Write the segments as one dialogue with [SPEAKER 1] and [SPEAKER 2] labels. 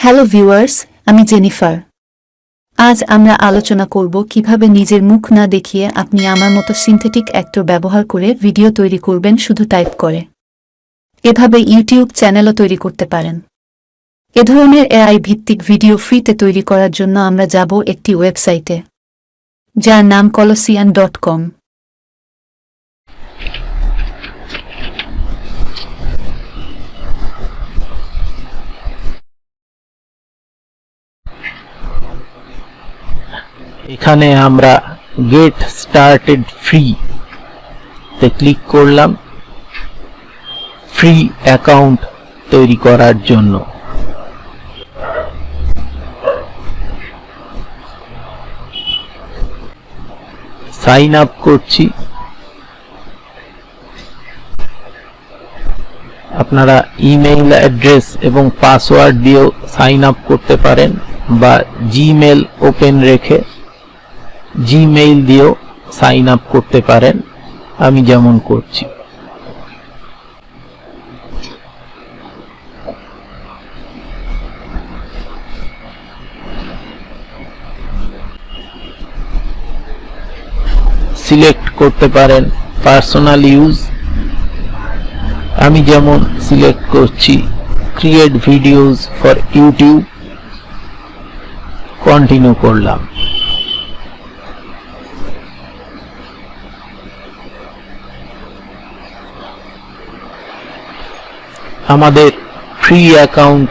[SPEAKER 1] Hello viewers, আমি Jennifer. আজ আমরা আলোচনা করব কিভাবে নিজের মুখ না দেখিয়ে আপনি আমার মতো সিনথেটিক অ্যাক্টর ব্যবহার করে ভিডিও তৈরি করবেন শুধু টাইপ করে। এভাবে ইউটিউব চ্যানেলও তৈরি করতে পারেন। এ ধরনের এআই ভিত্তিক ভিডিও ফ্রিতে তৈরি করার জন্য আমরা যাব একটি ওয়েবসাইটে, যার নাম Colossyan.com।
[SPEAKER 2] এখানে আমরা গেট স্টার্টেড ফ্রি তে ক্লিক করলাম ফ্রি অ্যাকাউন্ট তৈরি করার জন্য। সাইন আপ করছি। আপনারা ইমেইল অ্যাড্রেস এবং পাসওয়ার্ড দিয়েও সাইন আপ করতে পারেন, বা জিমেইল ওপেন রেখে জিমেইল দিয়েও সাইন আপ করতে পারেন, আমি যেমন করছি। সিলেক্ট করতে পারেন পার্সোনাল ইউজ, আমি যেমন সিলেক্ট করছি create videos for YouTube. Continue করলাম। আমাদের ফ্রি অ্যাকাউন্ট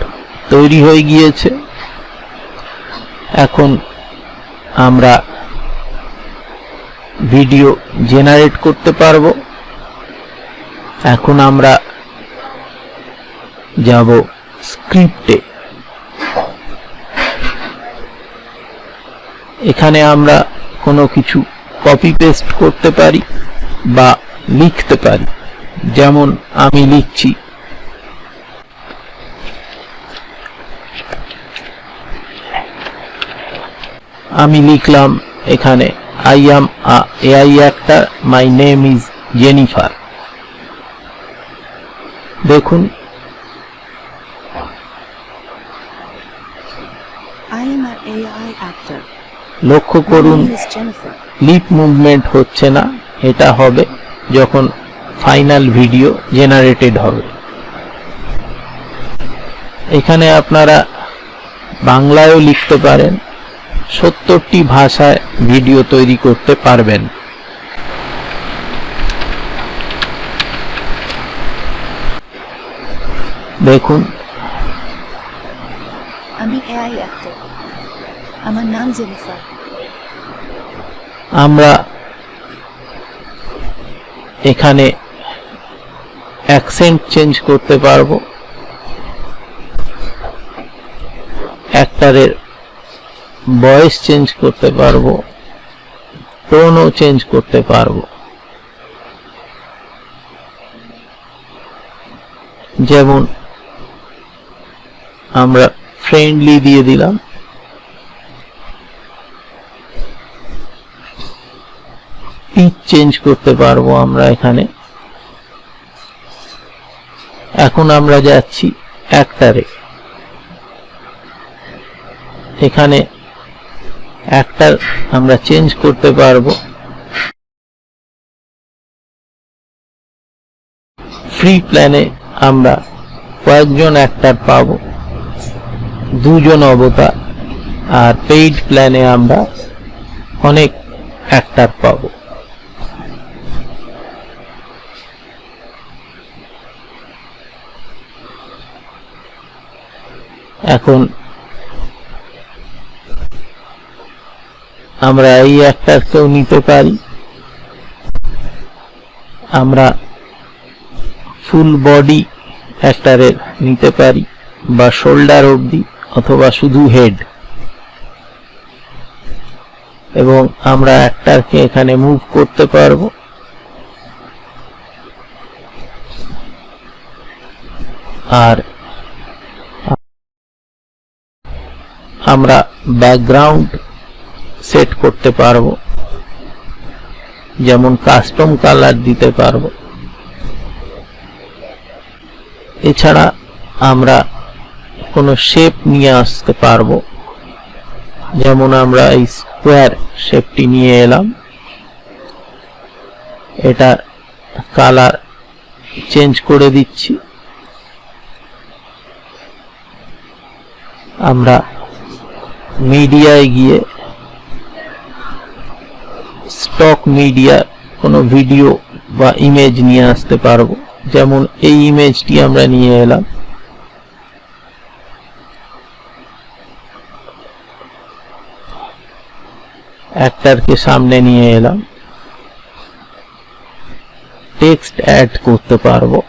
[SPEAKER 2] তৈরি হয়ে গিয়েছে। এখন আমরা ভিডিও জেনারেট করতে পারবো। এখন আমরা যাব স্ক্রিপ্টে। এখানে আমরা কোনো কিছু কপি পেস্ট করতে পারি বা লিখতে পারি, যেমন আমি লিখছি লিখলাম এখানে I am a AI actor, my name is Jennifer। দেখুন
[SPEAKER 1] I am an AI actor.
[SPEAKER 2] লক্ষ্য করুন লিপ মুভমেন্ট হচ্ছে না। এটা হবে যখন ফাইনাল ভিডিও জেনারেটেড হবে। এখানে আপনারা বাংলায়ও লিখতে পারেন। 70টি ভাষায় ভিডিও তৈরি করতে পারবেন। দেখুন
[SPEAKER 1] আমি এআই অ্যাক্টর, আমার নাম জেনিফার।
[SPEAKER 2] আমরা এখানে অ্যাকসেন্ট চেঞ্জ করতে পারবো, অ্যাক্টরের ভয়েস চেঞ্জ করতে পারবো, টোনও চেঞ্জ করতে পারবো। যেমন আমরা ফ্রেন্ডলি দিয়ে দিলাম। পিচ চেঞ্জ করতে পারবো আমরা এখানে। এখন আমরা যাচ্ছি অ্যাক্টরে। এখানে অ্যাক্টর আমরা চেঞ্জ করতে পারবো। ফ্রি প্ল্যানে আমরা কয়েকজন অ্যাক্টর পাবো, 2 জন অবতার। আর পেইড প্ল্যানে আমরা অনেক অ্যাক্টর পাবো। এখন আমরা এই অ্যাক্টরকেও নিতে পারি। আমরা ফুল বডি অ্যাক্টরের নিতে পারি, বা শোল্ডার অবধি, অথবা শুধু হেড। এবং আমরা অ্যাক্টরকে এখানে মুভ করতে পারবো। আর আমরা ব্যাকগ্রাউন্ড সেট করতে পারবো, যেমন কাস্টম কালার দিতে পারবো। এছাড়া আমরা কোনো শেপ নিয়ে আসতে পারবো। যেমন আমরা এই স্কোয়ার শেপটি নিয়ে এলাম, এটা কালার চেঞ্জ করে দিচ্ছি। আমরা মিডিয়ায় গিয়ে স্টক মিডিয়া কোনো ভিডিও বা ইমেজ নিয়ে আসতে পারবো। যেমন এই ইমেজটি আমরা নিয়ে এলাম, অ্যাক্টরকে সামনে নিয়ে এলাম, টেক্সট অ্যাড করতে পারবো।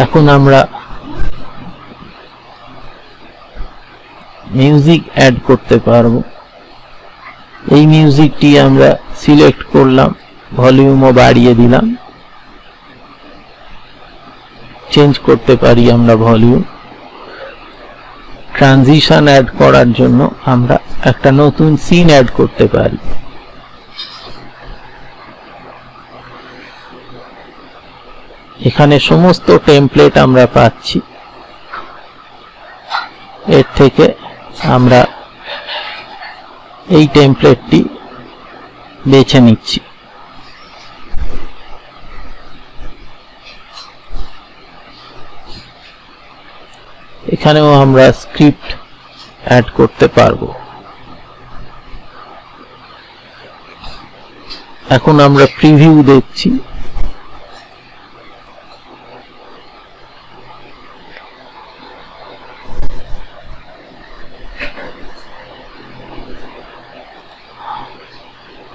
[SPEAKER 2] এখন আমরা মিউজিক অ্যাড করতে পারবো। এই মিউজিকটি আমরা সিলেক্ট করলাম, ভলিউমও বাড়িয়ে দিলাম, চেঞ্জ করতে পারি আমরা ভলিউম। ট্রানজিশন অ্যাড করার জন্য আমরা একটা নতুন সিন অ্যাড করতে পারি। এখানে সমস্ত টেমপ্লেট আমরা পাচ্ছি, এর থেকে আমরা এই টেমপ্লেটটি বেছে নিচ্ছি। এখানেও আমরা স্ক্রিপ্ট অ্যাড করতে পারবো। এখন আমরা প্রিভিউ দেখছি।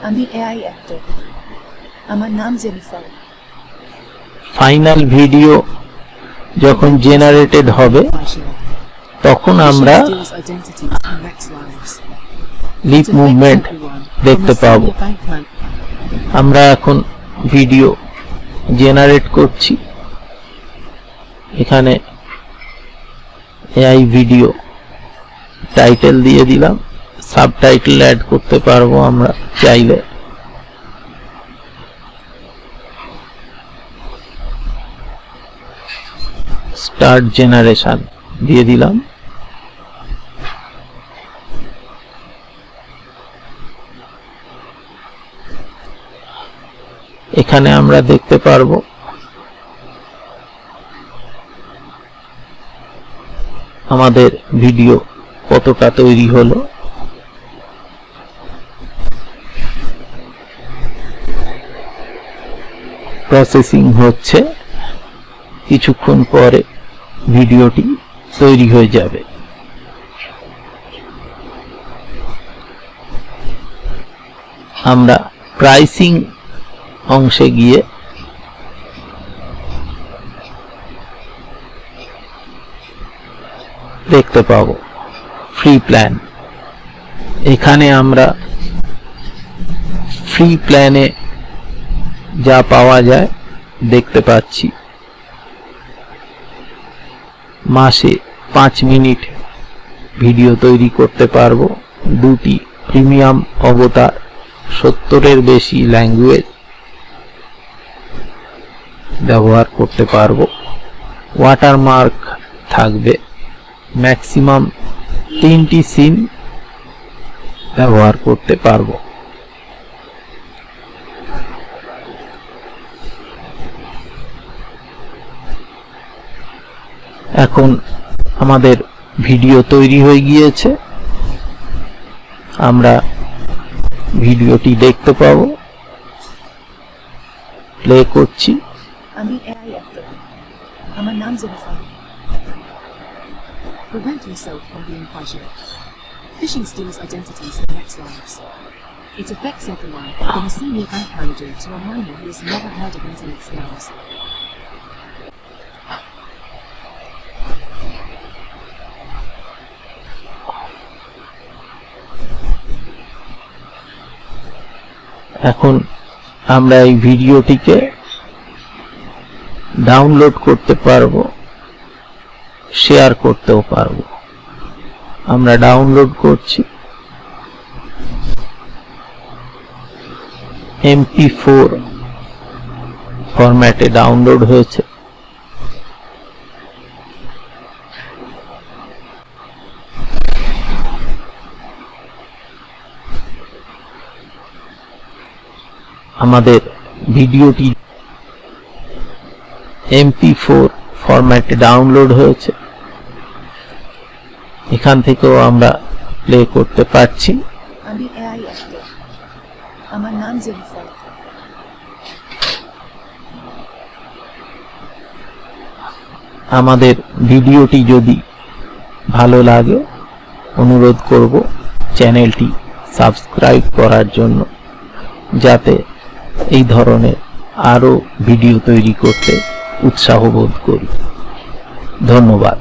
[SPEAKER 1] আমি এআই অ্যাক্টর, আমার নাম জেনিফার।
[SPEAKER 2] ফাইনাল ভিডিও যখন জেনারেটেড হবে তখন আমরা লিপ মুভমেন্ট দেখতে পাবো। আমরা এখন ভিডিও জেনারেট করছি, এখানে এআই ভিডিও টাইটেল দিয়ে দিলাম, সাবটাইটেল অ্যাড করতে পারবো আমরা চাইলে। স্টার্ট জেনারেশন দিয়ে দিলাম। এখানে আমরা দেখতে পারবো আমাদের ভিডিও কতটা তৈরি হলো। প্রসেসিং হচ্ছে, কিছুক্ষণ পরে ভিডিওটি তৈরি হয়ে যাবে। আমরা প্রাইসিং অংশে গিয়ে দেখতে পাবো ফ্রি প্ল্যান। এখানে আমরা ফ্রি প্ল্যানে যা পাওয়া যায় দেখতে পাচ্ছি। মাসে 5 মিনিট ভিডিও তৈরি করতে পারবো, 2টি প্রিমিয়াম অবতার, 70-এর বেশি ল্যাঙ্গুয়েজ ব্যবহার করতে পারবো, ওয়াটারমার্ক থাকবে, ম্যাক্সিমাম 3টি সিন ব্যবহার করতে পারবো। এখন আমাদের ভিডিও তৈরি হয়ে গিয়েছে, আমরা ভিডিওটি দেখতে পাবো। প্লে করছি।
[SPEAKER 1] আমি এআই অ্যাক্টর, আমার নাম Jennifer.
[SPEAKER 3] Prevent yourself from being pleasured. Phishing steals identities in next lives. It affects everyone, from a senior bank manager to a minor who has never heard of internet scams.
[SPEAKER 2] এখন আমরা এই ভিডিওটিকে download করতে পারবো, share করতেও পারবো। আমরা download করছি। MP4 ফরম্যাটে ডাউনলোড হয়েছে। আমাদের ভিডিওটি MP4 ফরম্যাটে ডাউনলোড হয়েছে। এখান থেকেও আমরা প্লে করতে পারছি।
[SPEAKER 1] আমি এআই অ্যাক্টর, আমার নাম জেনিফার।
[SPEAKER 2] আমাদের ভিডিওটি যদি ভালো লাগে অনুরোধ করব চ্যানেলটি সাবস্ক্রাইব করার জন্য, যাতে এই ধরনের আরো ভিডিও তৈরি করতে উৎসাহ বোধ করি। ধন্যবাদ।